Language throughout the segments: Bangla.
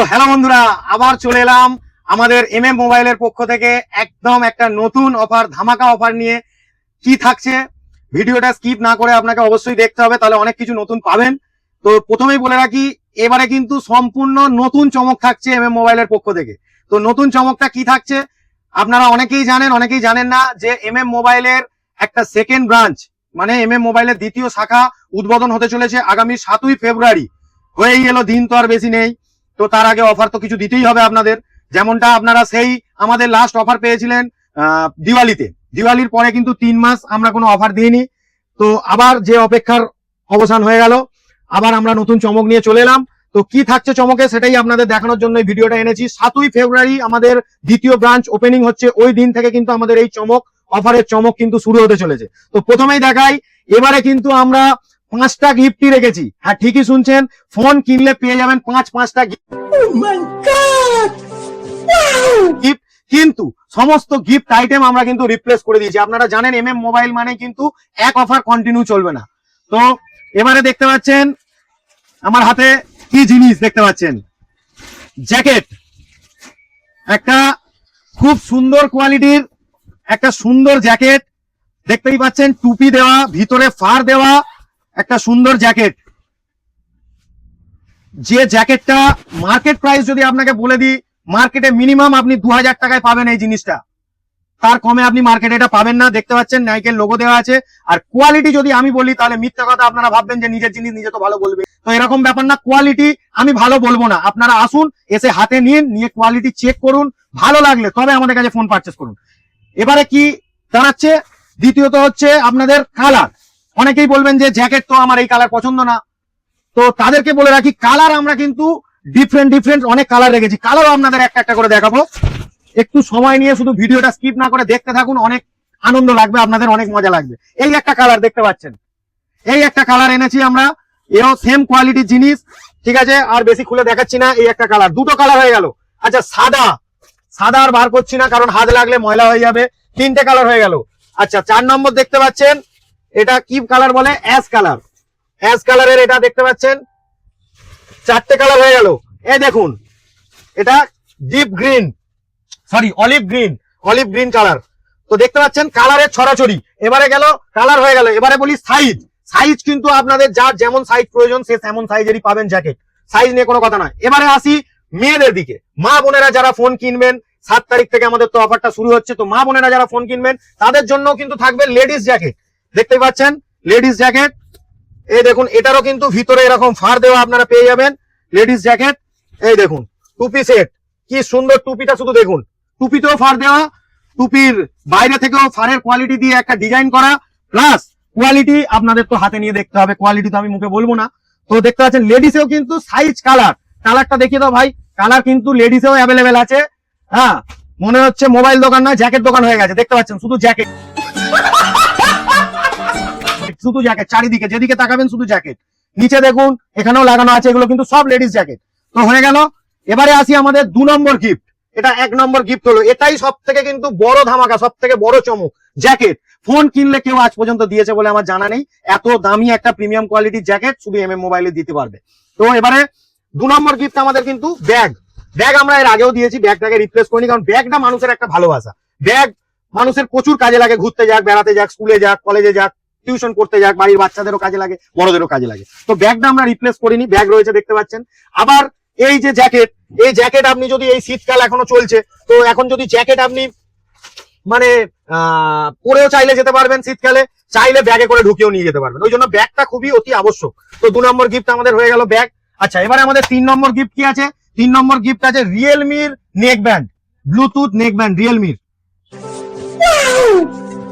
হ্যালো বন্ধুরা, আবার চলে এলাম আমাদের এমএম মোবাইলের পক্ষ থেকে একদম একটা নতুন অফার, ধামাকা অফার নিয়ে। কি থাকছে ভিডিওটা স্কিপ না করে আপনাকে অবশ্যই দেখতে হবে, তাহলে অনেক কিছু নতুন পাবেন। তো প্রথমেই বলে রাখি, এবারে কিন্তু সম্পূর্ণ নতুন চমক থাকছে এমএম মোবাইলের পক্ষ থেকে। তো নতুন চমকটা কি থাকছে আপনারা অনেকেই জানেন, অনেকেই জানেন না যে এমএম মোবাইলের একটা সেকেন্ড ব্রাঞ্চ, মানে এমএম মোবাইলের দ্বিতীয় শাখা উদ্বোধন হতে চলেছে আগামী 7ই ফেব্রুয়ারি। হয়েই গেল, দিন তো আর বেশি নেই। তো তার আগে অফার তো কিছু দিতেই হবে আপনাদের, যেমনটা আপনারা সেই আমাদের লাস্ট অফার পেয়েছিলেন দিওয়ালিতে। দিওয়ালির পরে কিন্তু 3 মাস আমরা কোনো অফার দিইনি। তো আবার যে অপেক্ষার অবসান হয়ে গেল, আবার আমরা নতুন চমক নিয়ে চলে এলাম। তো কি থাকছে চমকে সেটাই আপনাদের দেখানোর জন্য এই ভিডিওটা এনেছি। 7ই ফেব্রুয়ারি আমাদের দ্বিতীয় ব্রাঞ্চ ওপেনিং হচ্ছে, ওই দিন থেকে কিন্তু আমাদের এই চমক, অফারের চমক কিন্তু শুরু হতে চলেছে। তো প্রথমেই দেখাই, এবারে কিন্তু আমরা 5টা গিফটই রেখেছি। হ্যাঁ, ঠিকই শুনছেন, ফোন কিনলে পেয়ে যাবেন 5টা গিফট। কিন্তু সমস্ত গিফট আইটেম আমরা কিন্তু রিপ্লেস করে দিয়েছি। আপনারা জানেন এমএম মোবাইল মানে কিন্তু এক অফার কন্টিনিউ চলবে না। তো এবারে দেখতে পাচ্ছেন আমার হাতে কি জিনিস দেখতে পাচ্ছেন, জ্যাকেট। একটা খুব সুন্দর কোয়ালিটির একটা সুন্দর জ্যাকেট দেখতেই পাচ্ছেন, টুপি দেওয়া, ভিতরে ফার দেওয়া একটা সুন্দর জ্যাকেট। যে জ্যাকেটটা মার্কেট প্রাইস যদি আপনাকে বলে দিই, মার্কেটে মিনিমাম আপনি 2000 টাকায় পাবেন এই জিনিসটা, তার কমে আপনি মার্কেটে এটা পাবেন না। দেখতে পাচ্ছেন নাইকের লোগো দেওয়া আছে। আর কোয়ালিটি যদি আমি বলি তাহলে মিথ্যা কথা, আপনারা ভাববেন যে নিজের জিনিস নিজে তো ভালো বলবে, তো এরকম ব্যাপার না। কোয়ালিটি আমি ভালো বলবো না, আপনারা আসুন, এসে হাতে নিন, নিয়ে কোয়ালিটি চেক করুন, ভালো লাগলে তবে আমাদের কাছে ফোন পারচেস করুন। এবারে কি দাঁড়াচ্ছে, দ্বিতীয়ত হচ্ছে আপনাদের কালার। অনেকেই বলবেন যে জ্যাকেট তো আমার এই কালার পছন্দ না, তো তাদেরকে বলে রাখি কালার আমরা কিন্তু ডিফারেন্ট অনেক কালার রেখেছি। কালারও আপনাদের একটা একটা করে দেখাবো। একটু সময় নিয়ে শুধু ভিডিওটা স্কিপ না করে দেখতে থাকুন, অনেক আনন্দ লাগবে আপনাদের, অনেক মজা লাগবে। এই একটা কালার দেখতে পাচ্ছেন, এই একটা কালার এনেছি আমরা, এও সেম কোয়ালিটির জিনিস, ঠিক আছে। আর বেশি খুলে দেখাচ্ছি না। এই একটা কালার, দুটো কালার হয়ে গেল। আচ্ছা, সাদা আর বার করছি না, কারণ হাত লাগলে ময়লা হয়ে যাবে। 3টে কালার হয়ে গেল। আচ্ছা, 4 নম্বর দেখতে পাচ্ছেন, এটা কি কালার বলে, অ্যাশ কালার। অ্যাশ কালারের এটা দেখতে পাচ্ছেন, 4টে কালার হয়ে গেল। এই দেখুন, এটা deep green, sorry olive green colour. তো দেখতে পাচ্ছেন কালারের ছড়াছড়ি। এবারে গেল কালার হয়ে গেল। এবারে বলি সাইজ কিন্তু আপনাদের যার যেমন সাইজ প্রয়োজন সে তেমন সাইজেরই পাবেন জ্যাকেট, সাইজ নিয়ে কোনো কথা নয়। এবারে আসি মেয়েদের দিকে। মা বোনেরা যারা ফোন কিনবেন, 7 তারিখ থেকে আমাদের তো অফারটা শুরু হচ্ছে, তো মা বোনেরা যারা ফোন কিনবেন তাদের জন্য কিন্তু থাকবে লেডিস জ্যাকেট। দেখতেই পাচ্ছেন লেডিস জ্যাকেট। এই দেখুন, এটারও কিন্তু ভিতরে এরকম ফার দেওয়া আপনারা পেয়ে যাবেন, লেডিস জ্যাকেট। এই দেখুন টুপি সেট, কি সুন্দর টুপিটা, শুধু দেখুন টুপিতেও ফার দেওয়া, টুপির বাইরে থেকেও ফারের কোয়ালিটি দিয়ে একটা ডিজাইন করা, প্লাস কোয়ালিটি আপনাদের তো হাতে নিয়ে দেখতে হবে, কোয়ালিটি তো আমি মুখে বলবো না। তো দেখতে পাচ্ছেন লেডিসেও কিন্তু সাইজ, কালারটা দেখিয়ে দাও ভাই। কালার কিন্তু লেডিসেও অ্যাভেলেবেল আছে। হ্যাঁ, মনে হচ্ছে মোবাইল দোকান না, জ্যাকেট দোকান হয়ে গেছে। দেখতে পাচ্ছেন শুধু জ্যাকেট, শুধু জ্যাকেট, চারিদিকে যেদিকে তাকাবেন শুধু জ্যাকেট। নিচে দেখুন এখানেও লাগানো আছে, এগুলো কিন্তু সব লেডিস জ্যাকেট। তো হয়ে গেল। এবারে আসি আমাদের 2 নম্বর গিফট। এটা 1 নম্বর গিফট হলো, এটাই সব থেকে কিন্তু বড় ধামাকা, সব থেকে বড় চমক। জ্যাকেট ফোন কিনলে কেউ আজ পর্যন্ত দিয়েছে বলে আমার জানা নেই, এত দামি একটা প্রিমিয়াম কোয়ালিটির জ্যাকেট শুধু এমএম মোবাইলে দিতে পারবে। তো এবারে 2 নম্বর গিফট আমাদের কিন্তু ব্যাগ আমরা এর আগেও দিয়েছি, ব্যাগটাকে রিপ্লেস করিনি, কারণ ব্যাগটা মানুষের একটা ভালোবাসা। ব্যাগ মানুষের প্রচুর কাজে লাগে, ঘুরতে যাক, বেড়াতে যাক, স্কুলে যাক, কলেজে যাক, টিউশন করতে যাক, বাড়ির বাচ্চাদেরও কাজে লাগে, বড়দেরও কাজে লাগে। তো ব্যাগটা আমরা রিপ্লেস করিনি, ব্যাগ রয়েছে দেখতে পাচ্ছেন। আবার এই যে জ্যাকেট, এই জ্যাকেট আপনি যদি, এই শীতকাল এখনো চলছে, তো এখন যদি জ্যাকেট আপনি মানে পরেও চাইলে যেতে পারবেন, শীতকালে চাইলে ব্যাগে করে ঢুকিয়েও নিয়ে যেতে পারবেন। ওই জন্য ব্যাগটা খুবই অতি আবশ্যক। তো 2 নম্বর গিফট আমাদের হয়ে গেল ব্যাগ। আচ্ছা, এবারে আমাদের 3 নম্বর গিফট কি আছে? 3 নম্বর গিফট আছে রিয়েলমির neck band, Bluetooth neck band রিয়েলমির।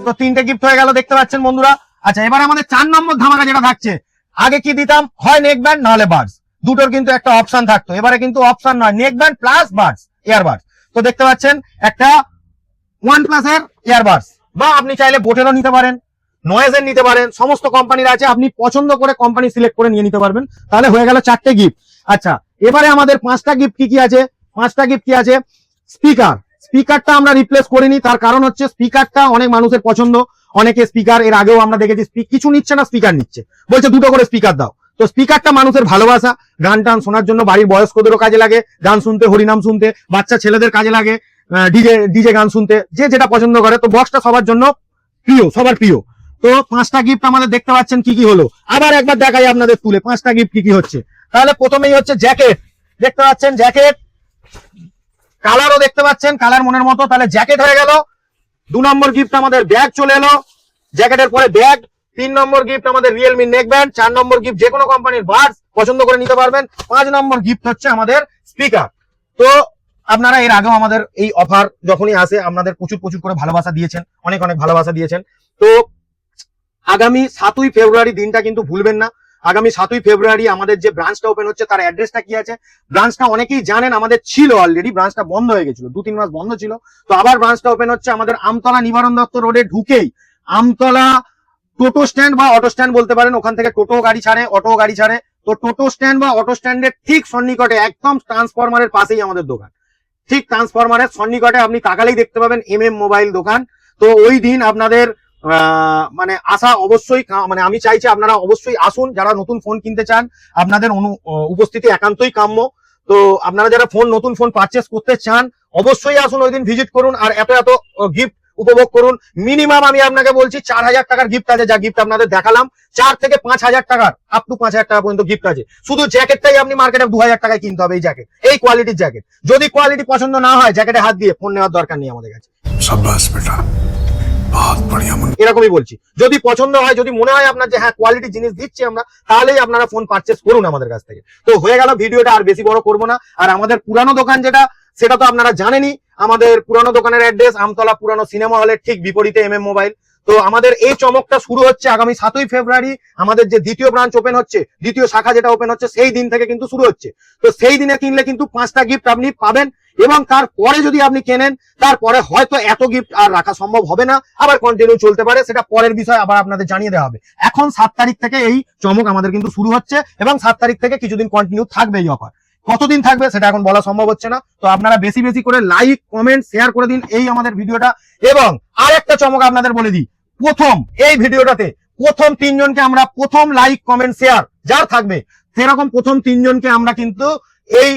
তো 3টে গিফট হয়ে গেল দেখতে পাচ্ছেন বন্ধুরা। আচ্ছা, এবারে আমাদের 4 নম্বর ধামাকা যেটা থাকছে, আগে কি দিতাম, হয় নেক ব্যান্ড নাহলে বাডস, দুটোর কিন্তু একটা অপশন থাকতো। এবারে কিন্তু অপশন নয়, neck band plus Buds, earbuds. তো দেখতে পাচ্ছেন একটা OnePlus এর ইয়ারবাডস, বা আপনি চাইলে বোটেরও নিতে পারেন, নয়েজের নিতে পারেন, সমস্ত কোম্পানির আছে, আপনি পছন্দ করে কোম্পানি সিলেক্ট করে নিয়ে নিতে পারবেন। তাহলে হয়ে গেল 4টে গিফট। আচ্ছা, এবারে আমাদের 5টা গিফট কি আছে? 5টা গিফট কি আছে? স্পিকারটা আমরা রিপ্লেস করিনি, তার কারণ হচ্ছে স্পিকারটা অনেক মানুষের পছন্দ। অনেকে স্পিকার এর আগেও আমরা দেখেছি কিছু নিচ্ছে না, স্পিকার নিচ্ছে, বলছে 2টো করে স্পিকার দাও। তো স্পিকারটা মানুষের ভালোবাসা, গান টান শোনার জন্য, বাড়ির বয়স্কদেরও কাজে লাগে, গান শুনতে, হরিনাম শুনতে, বাচ্চা ছেলেদের কাজে লাগে, ডিজে গান শুনতে, যে যেটা পছন্দ করে। তো বক্সটা সবার জন্য প্রিয়, সবার প্রিয়। তো 5টা গিফট আমাদের দেখতে পাচ্ছেন কি কি হলো, আবার একবার দেখাই আপনাদের তুলে 5টা গিফট কি কি হচ্ছে। তাহলে প্রথমেই হচ্ছে জ্যাকেট, দেখতে পাচ্ছেন জ্যাকেট, কালারও দেখতে পাচ্ছেন, কালার মনের মতো। তাহলে জ্যাকেট হয়ে গেল। 2 নম্বর গিফট আমাদের ব্যাগ চলে এলো, জ্যাকেটের পরে ব্যাগ। 3 নম্বর গিফট আমাদের রিয়েলমি নেক ব্যান্ড। 4 নম্বর গিফট যে কোনো কোম্পানির বাডস পছন্দ করে নিতে পারবেন। 5 নম্বর গিফট হচ্ছে আমাদের স্পিকার। তো আপনারা এর আগেও আমাদের এই অফার যখনই আসে আপনাদের প্রচুর প্রচুর করে ভালোবাসা দিয়েছেন, অনেক অনেক ভালোবাসা দিয়েছেন। তো আগামী 7ই ফেব্রুয়ারি দিনটা কিন্তু ভুলবেন না। আগামী 7ই ফেব্রুয়ারি আমাদের যে ব্রাঞ্চটা ওপেন হচ্ছে তার অ্যাড্রেসটা কি আছে, ব্রাঞ্চটা অনেকেই জানেন, আমাদের ছিল অলরেডি, ব্রাঞ্চটা বন্ধ হয়ে গেছিল, 2-3 মাস বন্ধ ছিল। তো আবার ব্রাঞ্চটা ওপেন হচ্ছে আমাদের আমতলা নিবারণ দত্ত রোডে ঢুকেই, আমতলা টোটো স্ট্যান্ড বা অটো স্ট্যান্ড বলতে পারেন, ওখান থেকে টোটো গাড়ি ছাড়ে, অটো গাড়ি ছাড়ে। তো টোটো স্ট্যান্ড বা অটো স্ট্যান্ডের ঠিক সন্নিকটে, একদম ট্রান্সফরমারের পাশেই আমাদের দোকান। ঠিক ট্রান্সফরমারের সন্নিকটে আপনি তাকালেই দেখতে পাবেন মোবাইল দোকান। তো ওই দিন আপনাদের মানে আসা অবশ্যই, মানে আমি চাইছি আপনারা অবশ্যই আসুন। যারা নতুন ফোন কিনতে চান আপনাদের উপস্থিতি একান্তই কাম্য। তো আপনারা যারা নতুন ফোন পারচেস করতে চান অবশ্যই আসুন, ওই দিন ভিজিট করুন, আর এত এত গিফট উপভোগ করুন। মিনিমাম আমি আপনাকে বলছি 4000 টাকার গিফট আছে, যা গিফট আপনাদের দেখালাম 4 থেকে 5000 টাকার, আপ টু 5000 টাকা পর্যন্ত গিফট আছে। শুধু জ্যাকেটটাই আপনি মার্কেটে 2000 টাকায় কিনতে হবে, এই জ্যাকেট, এই কোয়ালিটির জ্যাকেট। যদি কোয়ালিটি পছন্দ না হয় জ্যাকেটে হাত দিয়ে ফোন নেওয়ার দরকার নেই আমাদের কাছে। शाबाश बेटा, बहुत बढ़िया। এরকমই বলছি, যদি পছন্দ হয়, যদি মনে হয় আপনার যে হ্যাঁ কোয়ালিটি জিনিস দিচ্ছি আমরা, তাহলেই আপনারা ফোন পারচেস করুন আমাদের কাছ থেকে। তো হয়ে গেল, ভিডিওটা আর বেশি বড় করবো না। আর আমাদের পুরানো দোকান যেটা, সেটা তো আপনারা জানেনই। আমাদের পুরানো দোকানের অ্যাড্রেস আমতলা পুরানো সিনেমা হলের ঠিক বিপরীতে মোবাইল। তো আমাদের এই চমকটা শুরু হচ্ছে আগামী 7ই ফেব্রুয়ারি, আমাদের যে দ্বিতীয় ব্রাঞ্চ ওপেন হচ্ছে, দ্বিতীয় শাখা যেটা ওপেন হচ্ছে, সেই দিন থেকে কিন্তু শুরু হচ্ছে। তো সেই দিনে কিনলে কিন্তু 5টা গিফট আপনি পাবেন, এবং তারপরে যদি আপনি কেনেন তারপরে হয়তো এত গিফট আর রাখা সম্ভব হবে না, আবার কন্টিনিউ চলতে পারে, সেটা পরের বিষয়, আবার আপনাদের জানিয়ে দেওয়া হবে। এখন 7 তারিখ থেকে এই চমক আমাদের কিন্তু শুরু হচ্ছে, এবং 7 তারিখ থেকে কিছুদিন কন্টিনিউ থাকবে এই অফার। কতদিন থাকবে সেটা এখন বলা সম্ভব হচ্ছে না। তো আপনারা বেশি বেশি করে লাইক, কমেন্ট, শেয়ার করে দিন এই আমাদের ভিডিওটা। এবং আর একটা চমক আপনাদের বলে দিই, প্রথম এই ভিডিওটাতে প্রথম 3 জনকে আমরা, প্রথম লাইক, কমেন্ট, শেয়ার যার থাকবে, সেরকম প্রথম 3 জনকে আমরা কিন্তু এই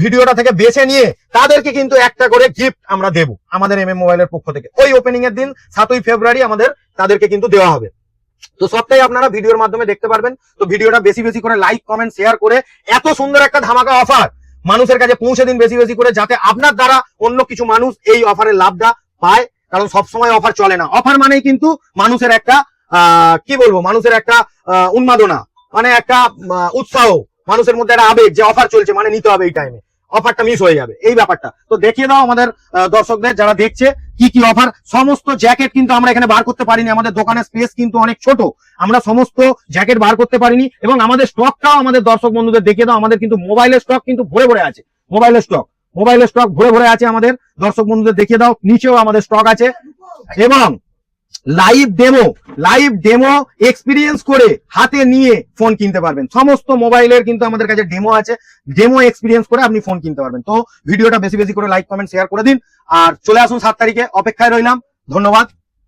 ভিডিওটা থেকে বেছে নিয়ে তাদেরকে কিন্তু একটা করে গিফট আমরা দেব আমাদের মোবাইলের পক্ষ থেকে। ওই ওপেনিং এর দিন 7ই ফেব্রুয়ারি আমাদের তাদেরকে কিন্তু দেওয়া হবে। তো সবটাই আপনারা ভিডিওর মাধ্যমে দেখতে পারবেন। তো ভিডিওটা বেশি বেশি করে লাইক, কমেন্ট, শেয়ার করে এত সুন্দর একটা ধামাকা অফার মানুষের কাছে পৌঁছে দিন বেশি বেশি করে, যাতে আপনার দ্বারা অন্য কিছু মানুষ এই অফারের লাভটা পায়। কারণ সবসময় অফার চলে না, অফার মানেই কিন্তু মানুষের একটা কি বলবো, মানুষের একটা উন্মাদনা, মানে একটা উৎসাহ, মানুষের মধ্যে একটা আবেগ যে অফার চলছে মানে নিতে হবে, এই টাইমে অফারটা মিস হয়ে যাবে, এই ব্যাপারটা। তো দেখিয়ে দাও আমাদের দর্শকদের যারা দেখছে কি কি অফার। সমস্ত জ্যাকেট কিন্তু আমরা এখানে বার করতে পারিনি, আমাদের দোকানের স্পেস কিন্তু অনেক ছোট, আমরা সমস্ত জ্যাকেট বার করতে পারিনি। এবং আমাদের স্টকটাও আমাদের দর্শক বন্ধুদের দেখিয়ে দাও, আমাদের কিন্তু মোবাইলের স্টক কিন্তু ভরে ভরে আছে, মোবাইলের স্টক ভরে ভরে আছে আমাদের দর্শক বন্ধুদের দেখিয়ে দাও। নিচেও আমাদের স্টক আছে, এবং লাইভ ডেমো এক্সপিরিয়েন্স করে হাতে নিয়ে ফোন কিনতে পারবেন। সমস্ত মোবাইলের কিন্তু আমাদের কাছে ডেমো আছে, ডেমো এক্সপিরিয়েন্স করে আপনি ফোন কিনতে পারবেন। তো ভিডিওটা বেশি বেশি করে লাইক, কমেন্ট, শেয়ার করে দিন, আর চলে আসুন 7 তারিখে, অপেক্ষায় রইলাম। ধন্যবাদ।